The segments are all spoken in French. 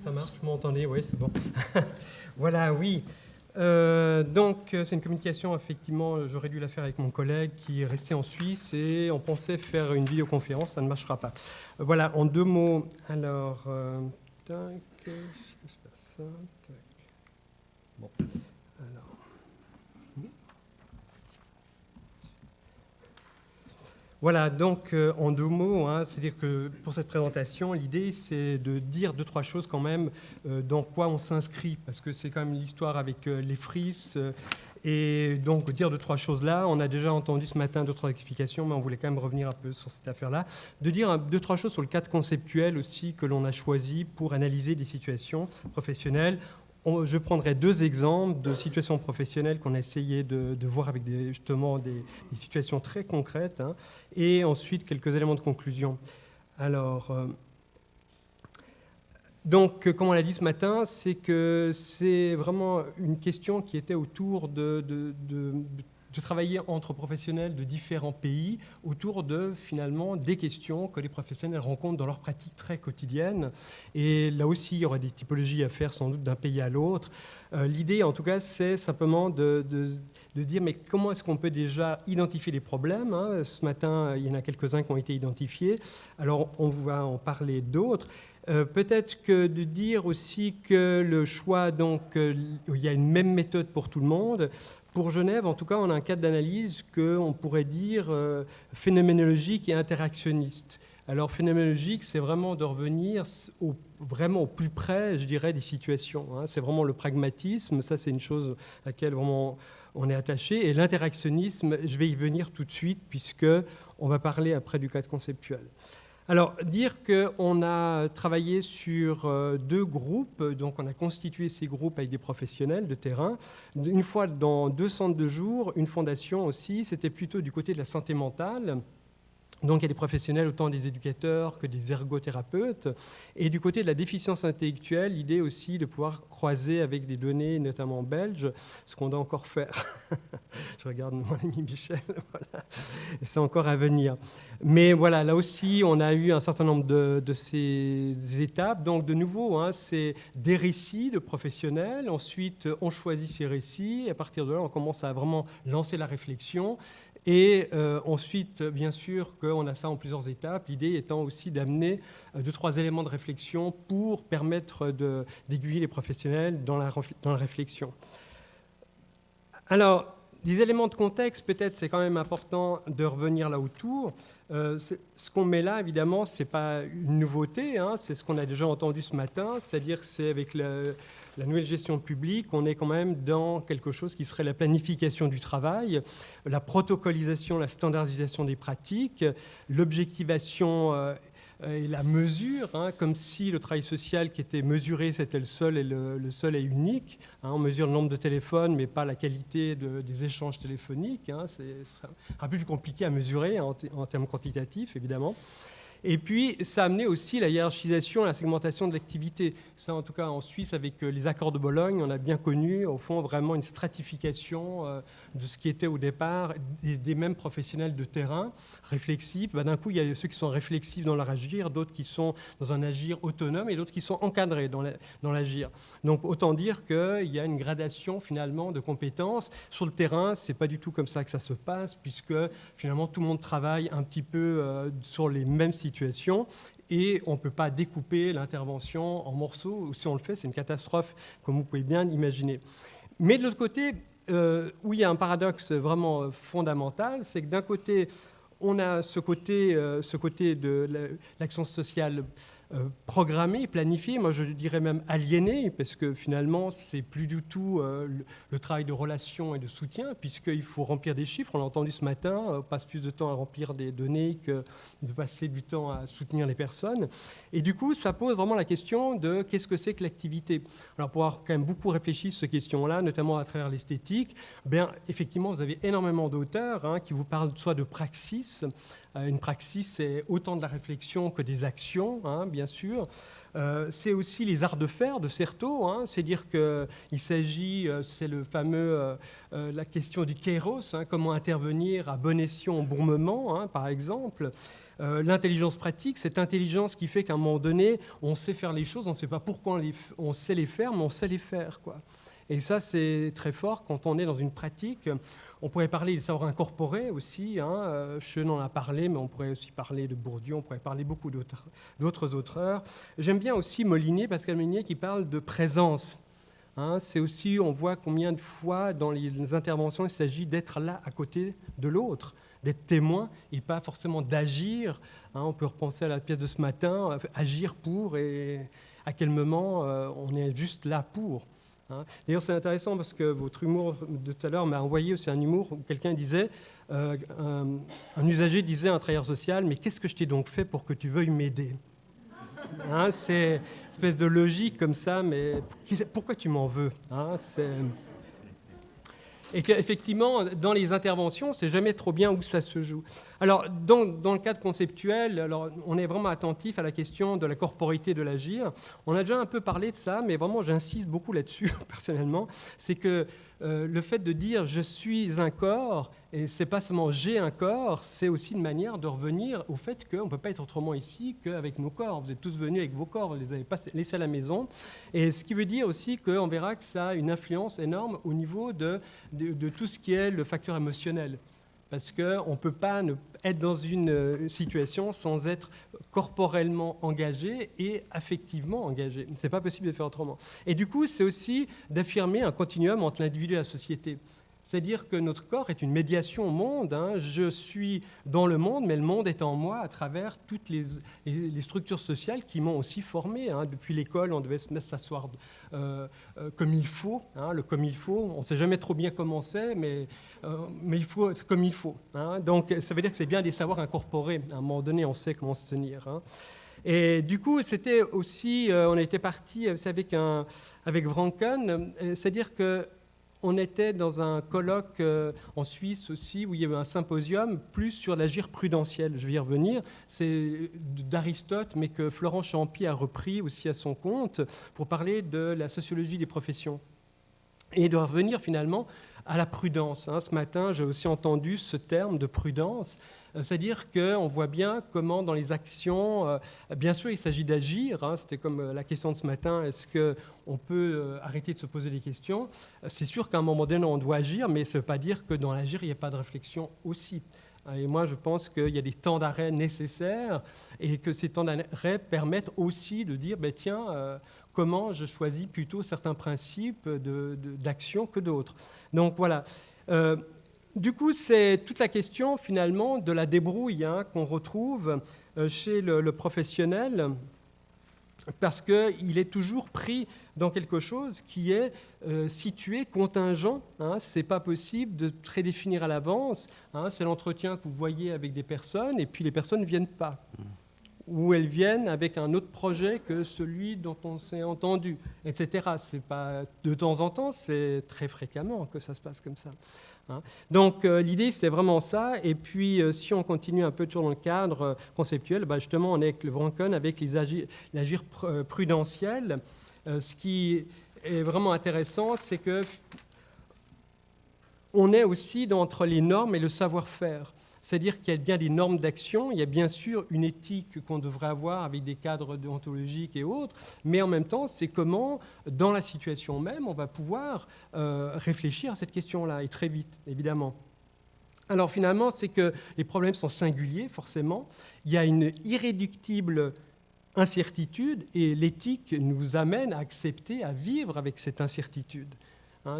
Ça marche, vous m'entendez? Oui, c'est bon. Voilà, oui. Donc, c'est une communication, effectivement, j'aurais dû la faire avec mon collègue qui est resté en Suisse et on pensait faire une vidéoconférence, ça ne marchera pas. Voilà, en deux mots. Alors, tac, je sais pas ça, tac. Bon, alors. Voilà, donc en deux mots, c'est-à-dire que pour cette présentation, l'idée c'est de dire deux, trois choses quand même dans quoi on s'inscrit, parce que c'est quand même l'histoire avec les frises, et donc dire deux, trois choses là. On a déjà entendu ce matin deux, trois explications, mais on voulait quand même revenir un peu sur cette affaire-là. De dire deux, trois choses sur le cadre conceptuel aussi que l'on a choisi pour analyser des situations professionnelles. Je prendrai deux exemples de situations professionnelles qu'on a essayé de voir avec justement des situations très concrètes, et ensuite quelques éléments de conclusion. Alors, donc, comme on l'a dit ce matin, c'est que c'est vraiment une question qui était autour de travailler entre professionnels de différents pays autour de, finalement, des questions que les professionnels rencontrent dans leur pratique très quotidienne. Et là aussi, il y aurait des typologies à faire sans doute d'un pays à l'autre. L'idée, en tout cas, c'est simplement de dire, mais comment est-ce qu'on peut déjà identifier les problèmes, Ce matin, il y en a quelques-uns qui ont été identifiés. Alors, on va en parler d'autres. Peut-être que de dire aussi que le choix, donc, il y a une même méthode pour tout le monde. Pour Genève, en tout cas, on a un cadre d'analyse qu'on pourrait dire phénoménologique et interactionniste. Alors, phénoménologique, c'est vraiment de revenir vraiment au plus près, je dirais, des situations. C'est vraiment le pragmatisme, ça c'est une chose à laquelle vraiment on est attaché. Et l'interactionnisme, je vais y venir tout de suite, puisqu'on va parler après du cadre conceptuel. Alors, dire qu'on a travaillé sur deux groupes, donc on a constitué ces groupes avec des professionnels de terrain. Une fois dans 2 centres de jour, une fondation aussi, c'était plutôt du côté de la santé mentale. Donc il y a des professionnels, autant des éducateurs que des ergothérapeutes. Et du côté de la déficience intellectuelle, l'idée aussi de pouvoir croiser avec des données, notamment belges, ce qu'on doit encore faire. Je regarde mon ami Michel, voilà. C'est encore à venir. Mais voilà, là aussi, on a eu un certain nombre de ces étapes. Donc de nouveau, c'est des récits de professionnels. Ensuite, on choisit ces récits. Et à partir de là, on commence à vraiment lancer la réflexion. Et ensuite, bien sûr, qu'on a ça en plusieurs étapes, l'idée étant aussi d'amener 2-3 éléments de réflexion pour permettre d'aiguiller les professionnels dans la réflexion. Alors, des éléments de contexte, peut-être c'est quand même important de revenir là autour. Ce qu'on met là, évidemment, ce n'est pas une nouveauté, c'est ce qu'on a déjà entendu ce matin, c'est-à-dire que c'est avec la nouvelle gestion publique, on est quand même dans quelque chose qui serait la planification du travail, la protocolisation, la standardisation des pratiques, l'objectivation et la mesure, comme si le travail social qui était mesuré, c'était le seul et unique. On mesure le nombre de téléphones, mais pas la qualité des échanges téléphoniques. C'est un peu plus compliqué à mesurer en termes quantitatifs, évidemment. Et puis, ça a amené aussi la hiérarchisation et la segmentation de l'activité. Ça, en tout cas, en Suisse, avec les accords de Bologne, on a bien connu, au fond, vraiment une stratification de ce qui était au départ des mêmes professionnels de terrain, réflexifs. D'un coup, il y a ceux qui sont réflexifs dans leur agir, d'autres qui sont dans un agir autonome et d'autres qui sont encadrés dans l'agir. Donc, autant dire qu'il y a une gradation, finalement, de compétences. Sur le terrain, ce n'est pas du tout comme ça que ça se passe, puisque, finalement, tout le monde travaille un petit peu sur les mêmes situations et on ne peut pas découper l'intervention en morceaux, ou si on le fait, c'est une catastrophe, comme vous pouvez bien imaginer. Mais de l'autre côté, où il y a un paradoxe vraiment fondamental, c'est que d'un côté, on a ce côté de l'action sociale programmée, planifiée, moi je dirais même aliénée, parce que finalement, c'est plus du tout le travail de relation et de soutien, puisqu'il faut remplir des chiffres. On l'a entendu ce matin, on passe plus de temps à remplir des données que de passer du temps à soutenir les personnes. Et du coup, ça pose vraiment la question de qu'est-ce que c'est que l'activité. Alors, pour avoir quand même beaucoup réfléchi sur ces questions-là, notamment à travers l'esthétique, bien, effectivement, vous avez énormément d'auteurs qui vous parlent soit de praxis. Une praxis, c'est autant de la réflexion que des actions, bien sûr. C'est aussi les arts de faire de Certeau, c'est-à-dire qu'il s'agit, c'est le fameux, la question du kairos, comment intervenir à bon escient au bon moment, par exemple. L'intelligence pratique, cette intelligence qui fait qu'à un moment donné, on sait faire les choses, on ne sait pas pourquoi on sait les faire, mais on sait les faire, quoi. Et ça, c'est très fort quand on est dans une pratique. On pourrait parler du savoir incorporé aussi. Schoen en a parlé, mais on pourrait aussi parler de Bourdieu, on pourrait parler beaucoup d'autres auteurs. J'aime bien aussi Molinier, Pascal Molinier, qui parle de présence. C'est aussi, on voit combien de fois dans les interventions, il s'agit d'être là à côté de l'autre, d'être témoin et pas forcément d'agir. On peut repenser à la pièce de ce matin, agir pour, et à quel moment on est juste là pour. D'ailleurs, c'est intéressant parce que votre humour de tout à l'heure m'a envoyé aussi un humour où quelqu'un disait, un usager disait à un travailleur social, mais qu'est-ce que je t'ai donc fait pour que tu veuilles m'aider ? C'est une espèce de logique comme ça, mais pourquoi tu m'en veux ? Et qu'effectivement, dans les interventions, on ne sait jamais trop bien où ça se joue. Alors, dans le cadre conceptuel, alors, on est vraiment attentif à la question de la corporité de l'agir. On a déjà un peu parlé de ça, mais vraiment, j'insiste beaucoup là-dessus, personnellement. C'est que le fait de dire « je suis un corps », et c'est pas seulement « j'ai un corps », c'est aussi une manière de revenir au fait qu'on ne peut pas être autrement ici qu'avec nos corps. Vous êtes tous venus avec vos corps, vous ne les avez pas laissés à la maison. Et ce qui veut dire aussi qu'on verra que ça a une influence énorme au niveau de tout ce qui est le facteur émotionnel. Parce qu'on ne peut pas être dans une situation sans être corporellement engagé et affectivement engagé. Ce n'est pas possible de faire autrement. Et du coup, c'est aussi d'affirmer un continuum entre l'individu et la société. C'est-à-dire que notre corps est une médiation au monde. Je suis dans le monde, mais le monde est en moi à travers toutes les structures sociales qui m'ont aussi formé. Depuis l'école, on devait se mettre s'asseoir comme il faut. Le comme il faut, on ne sait jamais trop bien comment c'est, mais il faut être comme il faut. Donc, ça veut dire que c'est bien des savoirs incorporés. À un moment donné, on sait comment se tenir. Et du coup, c'était aussi, on était parti avec Wranken, c'est-à-dire que on était dans un colloque en Suisse aussi, où il y avait un symposium plus sur l'agir prudentiel. Je vais y revenir. C'est d'Aristote, mais que Florent Champy a repris aussi à son compte pour parler de la sociologie des professions. Et de revenir finalement à la prudence. Ce matin, j'ai aussi entendu ce terme de prudence. C'est-à-dire qu'on voit bien comment dans les actions, bien sûr il s'agit d'agir, c'était comme la question de ce matin, est-ce qu'on peut arrêter de se poser des questions ? C'est sûr qu'à un moment donné on doit agir, mais ça ne veut pas dire que dans l'agir il n'y a pas de réflexion aussi. Et moi je pense qu'il y a des temps d'arrêt nécessaires et que ces temps d'arrêt permettent aussi de dire, tiens, comment je choisis plutôt certains principes d'action que d'autres. Donc voilà. Du coup, c'est toute la question, finalement, de la débrouille qu'on retrouve chez le professionnel, parce qu'il est toujours pris dans quelque chose qui est situé, contingent. Ce n'est pas possible de prédéfinir à l'avance. C'est l'entretien que vous voyez avec des personnes, et puis les personnes ne viennent pas. Ou elles viennent avec un autre projet que celui dont on s'est entendu, etc. C'est pas de temps en temps, c'est très fréquemment que ça se passe comme ça. Donc l'idée, c'était vraiment ça. Et puis, si on continue un peu toujours dans le cadre conceptuel, justement, on est avec le Wranken, avec l'agir prudentiel. Ce qui est vraiment intéressant, c'est que on est aussi entre les normes et le savoir-faire. C'est-à-dire qu'il y a bien des normes d'action, il y a bien sûr une éthique qu'on devrait avoir avec des cadres déontologiques et autres, mais en même temps, c'est comment, dans la situation même, on va pouvoir réfléchir à cette question-là, et très vite, évidemment. Alors finalement, c'est que les problèmes sont singuliers, forcément. Il y a une irréductible incertitude, et l'éthique nous amène à accepter, à vivre avec cette incertitude.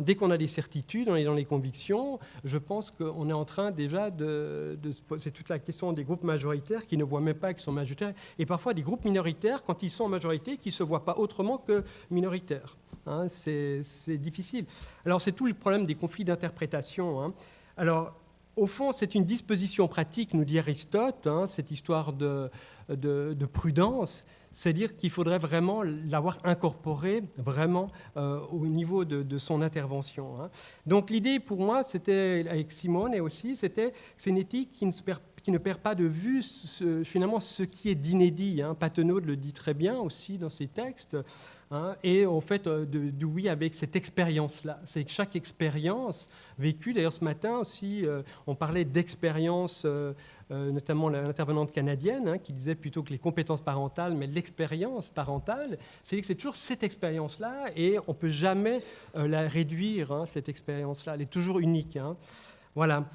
Dès qu'on a des certitudes, on est dans les convictions, je pense qu'on est en train déjà se poser toute la question des groupes majoritaires qui ne voient même pas qu'ils sont majoritaires, et parfois des groupes minoritaires, quand ils sont en majorité, qui ne se voient pas autrement que minoritaires. C'est difficile. Alors c'est tout le problème des conflits d'interprétation. Alors, au fond, c'est une disposition pratique, nous dit Aristote, cette histoire de prudence. C'est-à-dire qu'il faudrait vraiment l'avoir incorporé vraiment au niveau de son intervention. Donc l'idée pour moi, c'était avec Simone et aussi, c'était que c'est une éthique qui qui ne perd pas de vue finalement ce qui est d'inédit. Patenaude le dit très bien aussi dans ses textes. Et en fait, oui, avec cette expérience-là. C'est que chaque expérience vécue, d'ailleurs ce matin aussi, on parlait d'expérience, notamment l'intervenante canadienne, qui disait plutôt que les compétences parentales, mais l'expérience parentale, c'est que c'est toujours cette expérience-là, et on ne peut jamais la réduire, cette expérience-là. Elle est toujours unique. Voilà.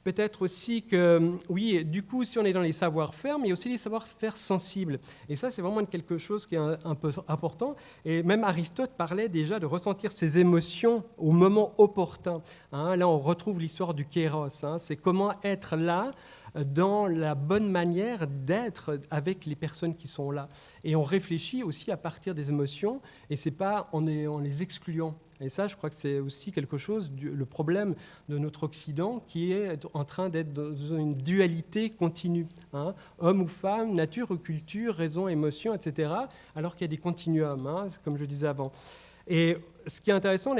Peut-être aussi que, oui, du coup, si on est dans les savoir-faire, mais aussi les savoir-faire sensibles. Et ça, c'est vraiment quelque chose qui est un peu important. Et même Aristote parlait déjà de ressentir ses émotions au moment opportun. Là, on retrouve l'histoire du kéros. C'est comment être là dans la bonne manière d'être avec les personnes qui sont là. Et on réfléchit aussi à partir des émotions, et ce n'est pas en les excluant. Et ça, je crois que c'est aussi quelque chose, le problème de notre Occident, qui est en train d'être dans une dualité continue. Homme ou femme, nature ou culture, raison, émotion, etc., alors qu'il y a des continuums, comme je disais avant. Et ce qui est intéressant,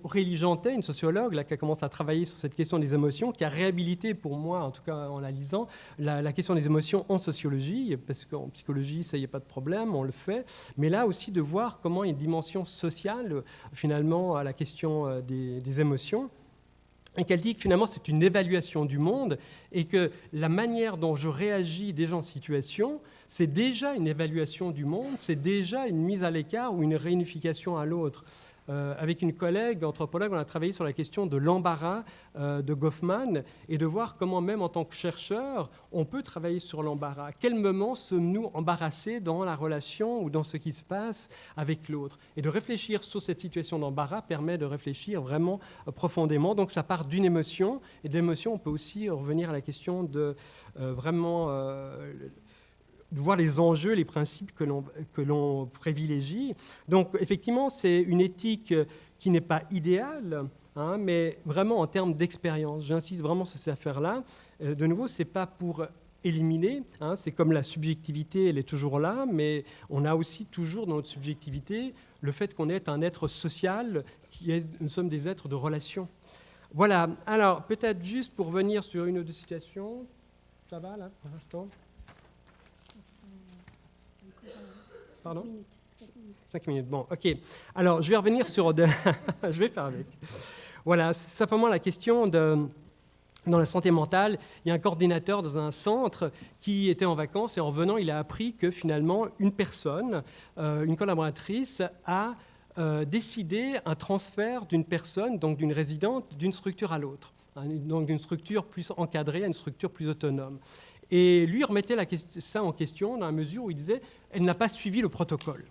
Aurélie Jantet, une sociologue qui a commencé à travailler sur cette question des émotions, qui a réhabilité pour moi, en tout cas en la lisant, la question des émotions en sociologie, parce qu'en psychologie, ça y est pas de problème, on le fait, mais là aussi de voir comment il y a une dimension sociale finalement à la question des émotions. Et qu'elle dit que finalement c'est une évaluation du monde et que la manière dont je réagis déjà en situation, c'est déjà une évaluation du monde, c'est déjà une mise à l'écart ou une réunification à l'autre. Avec une collègue anthropologue, on a travaillé sur la question de l'embarras de Goffman et de voir comment même en tant que chercheur, on peut travailler sur l'embarras. À quel moment sommes-nous embarrassés dans la relation ou dans ce qui se passe avec l'autre? Et de réfléchir sur cette situation d'embarras permet de réfléchir vraiment profondément. Donc ça part d'une émotion, et de l'émotion, on peut aussi revenir à la question de vraiment... de voir les enjeux, les principes que l'on privilégie. Donc, effectivement, c'est une éthique qui n'est pas idéale, mais vraiment en termes d'expérience. J'insiste vraiment sur ces affaires-là. De nouveau, ce n'est pas pour éliminer, c'est comme la subjectivité, elle est toujours là, mais on a aussi toujours dans notre subjectivité le fait qu'on est un être social, nous sommes des êtres de relation. Voilà. Alors, peut-être juste pour revenir sur une ou deux situations. Ça va, là, pour l'instant ? Pardon ? 5 minutes. Bon, ok. Alors, je vais revenir sur... je vais faire avec. Voilà, c'est simplement la question de... Dans la santé mentale, il y a un coordinateur dans un centre qui était en vacances et en revenant, il a appris que finalement, une personne, une collaboratrice, a décidé un transfert d'une personne, donc d'une résidente, d'une structure à l'autre. Donc d'une structure plus encadrée à une structure plus autonome. Et lui remettait ça en question dans la mesure où il disait « elle n'a pas suivi le protocole ».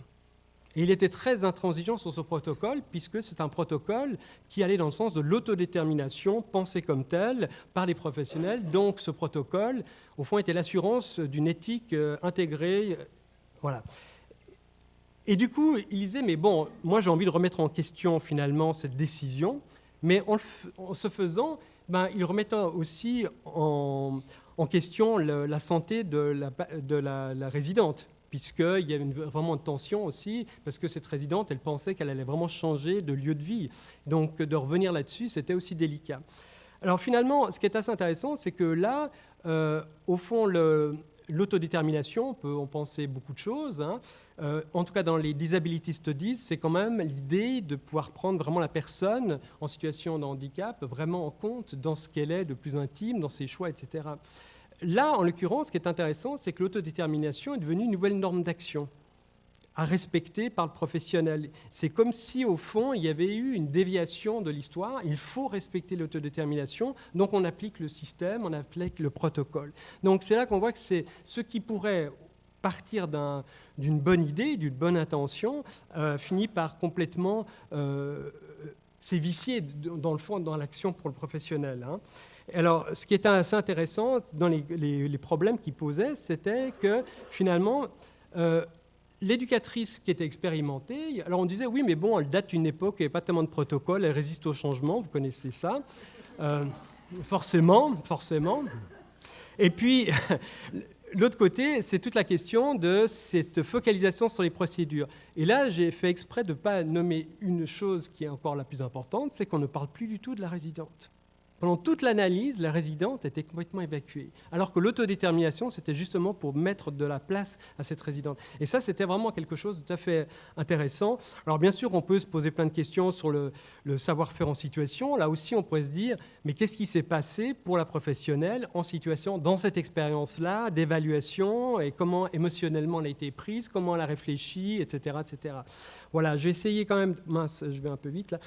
Et il était très intransigeant sur ce protocole, puisque c'est un protocole qui allait dans le sens de l'autodétermination, pensée comme telle, par les professionnels. Donc ce protocole, au fond, était l'assurance d'une éthique intégrée. Voilà. Et du coup, il disait « mais bon, moi j'ai envie de remettre en question finalement cette décision », mais en ce faisant, il remettait aussi en question la santé de la résidente, puisqu'il y avait vraiment une tension aussi, parce que cette résidente, elle pensait qu'elle allait vraiment changer de lieu de vie. Donc, de revenir là-dessus, c'était aussi délicat. Alors, finalement, ce qui est assez intéressant, c'est que là, au fond, l'autodétermination, on peut en penser beaucoup de choses. En tout cas, dans les disability studies, c'est quand même l'idée de pouvoir prendre vraiment la personne en situation de handicap vraiment en compte dans ce qu'elle est de plus intime, dans ses choix, etc. Là, en l'occurrence, ce qui est intéressant, c'est que l'autodétermination est devenue une nouvelle norme d'action à respecter par le professionnel. C'est comme si, au fond, il y avait eu une déviation de l'histoire. Il faut respecter l'autodétermination, donc on applique le système, on applique le protocole. Donc c'est là qu'on voit que c'est ce qui pourrait partir d'une bonne idée, d'une bonne intention, finit par complètement s'évicier, dans le fond, dans l'action pour le professionnel. Alors, ce qui était assez intéressant dans les problèmes qu'il posait, c'était que finalement, l'éducatrice qui était expérimentée, alors on disait oui, mais bon, elle date d'une époque, il n'y avait pas tellement de protocole, elle résiste au changement, vous connaissez ça. Forcément. Et puis, l'autre côté, c'est toute la question de cette focalisation sur les procédures. Et là, j'ai fait exprès de ne pas nommer une chose qui est encore la plus importante, c'est qu'on ne parle plus du tout de la résidente. Pendant toute l'analyse, la résidente était complètement évacuée, alors que l'autodétermination, c'était justement pour mettre de la place à cette résidente. Et ça, c'était vraiment quelque chose de tout à fait intéressant. Alors bien sûr, on peut se poser plein de questions sur le savoir-faire en situation. Là aussi, on pourrait se dire, mais qu'est-ce qui s'est passé pour la professionnelle en situation, dans cette expérience-là, d'évaluation, et comment émotionnellement elle a été prise, comment elle a réfléchi, etc., etc. Voilà, je vais essayer quand même, mince, je vais un peu vite là,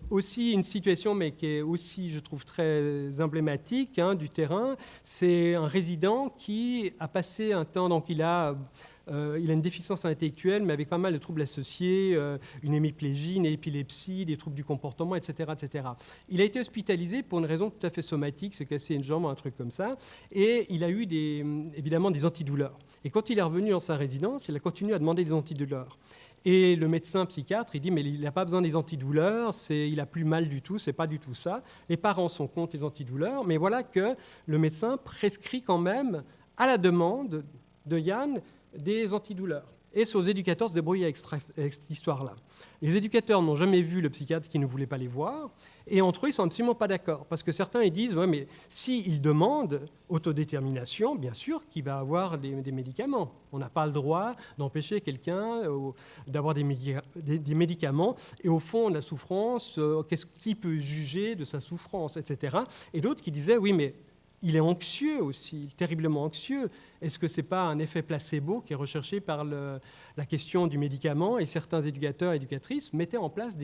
aussi une situation, mais qui est aussi, je trouve, très emblématique du terrain, c'est un résident qui a passé un temps, donc il a une déficience intellectuelle, mais avec pas mal de troubles associés, une hémiplégie, une épilepsie, des troubles du comportement, etc., etc. Il a été hospitalisé pour une raison tout à fait somatique, c'est cassé une jambe, un truc comme ça, et il a eu évidemment des antidouleurs. Et quand il est revenu dans sa résidence, il a continué à demander des antidouleurs. Et le médecin psychiatre, il dit, mais il n'a pas besoin des antidouleurs, il n'a plus mal du tout, c'est pas du tout ça. Les parents sont contre les antidouleurs, mais voilà que le médecin prescrit quand même, à la demande de Yann, des antidouleurs. Et c'est aux éducateurs de se débrouiller avec cette histoire-là. Les éducateurs n'ont jamais vu le psychiatre qui ne voulait pas les voir, et entre eux, ils ne sont absolument pas d'accord. Parce que certains, ils disent, ouais, mais s'il demande autodétermination, bien sûr qu'il va avoir des médicaments. On n'a pas le droit d'empêcher quelqu'un d'avoir des médicaments, et au fond, la souffrance, qui peut juger de sa souffrance, etc. Et d'autres qui disaient, oui, mais il est anxieux aussi, terriblement anxieux. Est-ce que ce n'est pas un effet placebo qui est recherché par la question du médicament? Et certains éducateurs et éducatrices mettaient en place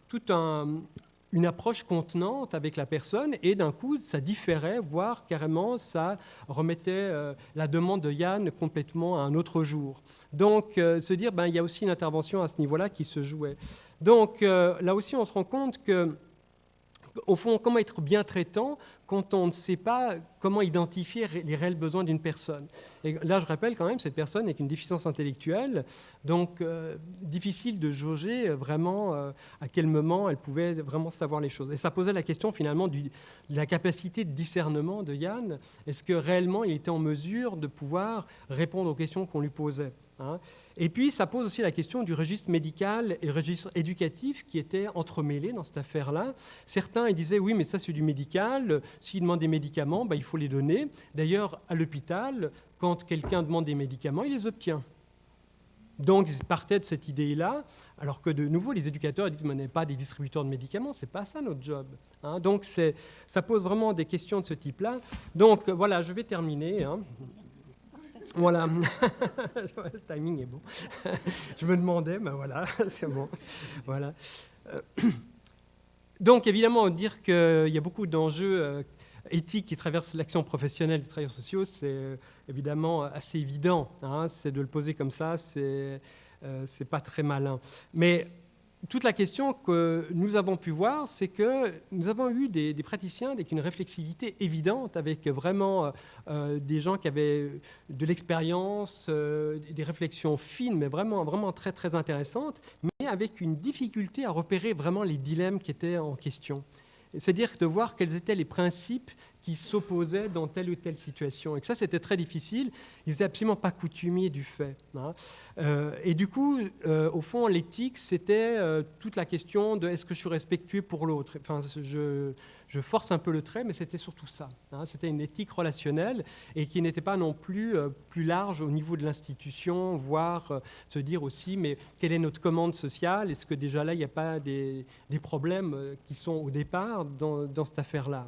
toute une approche contenante avec la personne, et d'un coup, ça différait, voire carrément, ça remettait la demande de Yann complètement à un autre jour. Donc, se dire, il y a aussi une intervention à ce niveau-là qui se jouait. Donc, là aussi, on se rend compte que, au fond, comment être bien traitant quand on ne sait pas comment identifier les réels besoins d'une personne. Et là, je rappelle quand même, cette personne avec une déficience intellectuelle, donc difficile de jauger vraiment à quel moment elle pouvait vraiment savoir les choses. Et ça posait la question finalement de la capacité de discernement de Yann. Est-ce que réellement il était en mesure de pouvoir répondre aux questions qu'on lui posait? Et puis, ça pose aussi la question du registre médical et le registre éducatif qui étaient entremêlés dans cette affaire-là. Certains ils disaient, oui, mais ça, c'est du médical. S'il demande des médicaments, il faut les donner. D'ailleurs, à l'hôpital, quand quelqu'un demande des médicaments, il les obtient. Donc, ils partaient de cette idée-là, alors que de nouveau, les éducateurs disent, mais on n'est pas des distributeurs de médicaments, c'est pas ça notre job. Donc, ça pose vraiment des questions de ce type-là. Donc, voilà, je vais terminer. Voilà, le timing est bon. Je me demandais, mais voilà, c'est bon. Voilà. Donc, évidemment, dire qu'il y a beaucoup d'enjeux éthiques qui traversent l'action professionnelle des travailleurs sociaux, c'est évidemment assez évident. C'est de le poser comme ça, c'est pas très malin. Mais toute la question que nous avons pu voir, c'est que nous avons eu des praticiens avec une réflexivité évidente, avec vraiment des gens qui avaient de l'expérience, des réflexions fines, mais vraiment, vraiment très, très intéressantes, mais avec une difficulté à repérer vraiment les dilemmes qui étaient en question. C'est-à-dire de voir quels étaient les principes qui s'opposaient dans telle ou telle situation. Et que ça, c'était très difficile. Ils n'étaient absolument pas coutumiers du fait. Et du coup, au fond, l'éthique, c'était toute la question de est-ce que je suis respectueux pour l'autre. Enfin, je force un peu le trait, mais c'était surtout ça. C'était une éthique relationnelle et qui n'était pas non plus plus large au niveau de l'institution, voire se dire aussi, mais quelle est notre commande sociale? Est-ce que déjà là, il n'y a pas des problèmes qui sont au départ dans cette affaire-là?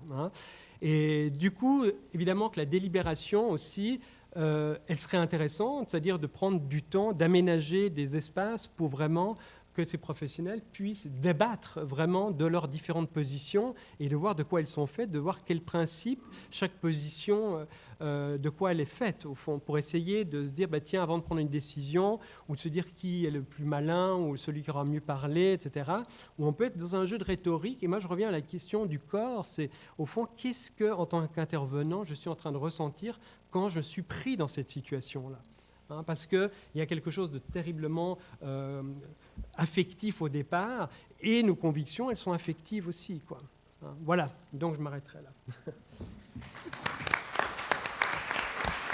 Et du coup, évidemment que la délibération aussi, elle serait intéressante, c'est-à-dire de prendre du temps, d'aménager des espaces pour vraiment que ces professionnels puissent débattre vraiment de leurs différentes positions et de voir de quoi elles sont faites, de voir quels principes, chaque position, de quoi elle est faite, au fond, pour essayer de se dire, tiens, avant de prendre une décision, ou de se dire qui est le plus malin, ou celui qui aura mieux parlé, etc., où on peut être dans un jeu de rhétorique. Et moi, je reviens à la question du corps, c'est, au fond, qu'est-ce que, en tant qu'intervenant, je suis en train de ressentir quand je suis pris dans cette situation-là? Parce qu'il y a quelque chose de terriblement affectif au départ, et nos convictions, elles sont affectives aussi, quoi. Voilà, donc je m'arrêterai là.